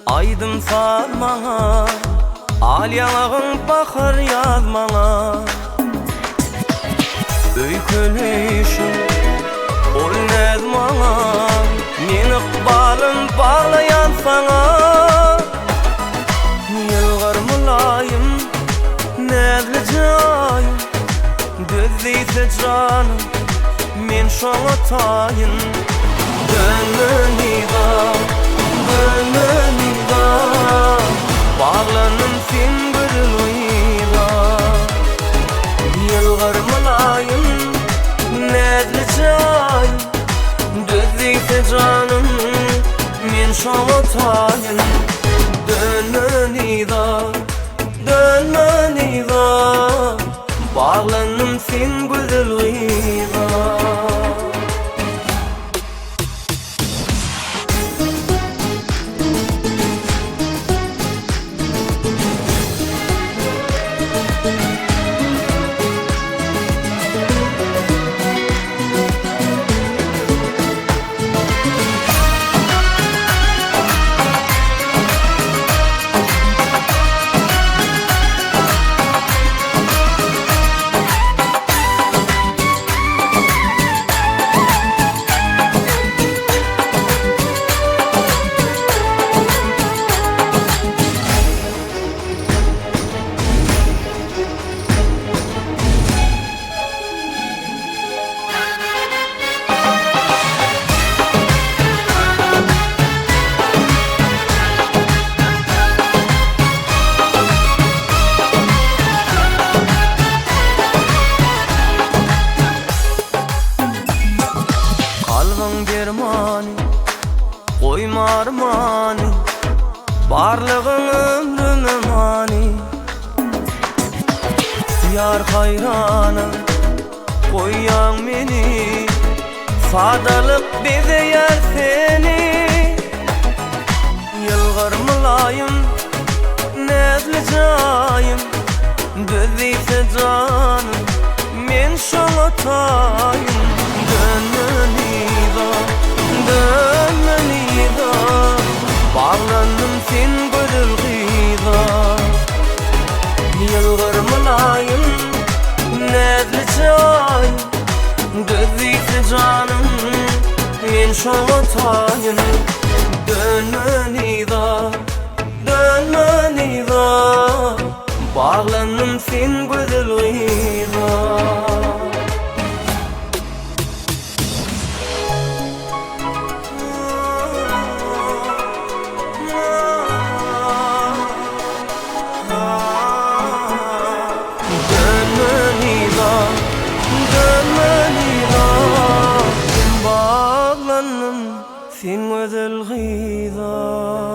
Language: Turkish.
Aydım sarmana, al yanağın bakar yazmana. Öykülüşüm ol nezmana, men ıkbalım bağlayan sana. Yılgar mulayım, nezli cayım, düzdeyse canım, men şoňa taýyn. Bağlanım sen gürlüýda, yılgar mulayım, nezli çayım, düzdeyse canım, men şoňa taýyn. Dönmän ida, bağlanım sen gürlüýda. Germani, koyma armani, barlığın ömrüme mani. Yar hayrana, koyan meni, sadalık bize yer seni. Yılgar mulayım, nezli cayım, düzdeyse canım, men şoňa taýyn. Dönmän ida, bağlandım sen gürlüýda. Yılgar mulayım, nezli çayım, düzdeyse canım, men şoňa taýyn. Dönmän ida, bağlandım sen gürlüýda. Bağlandım sen güzel gıyda.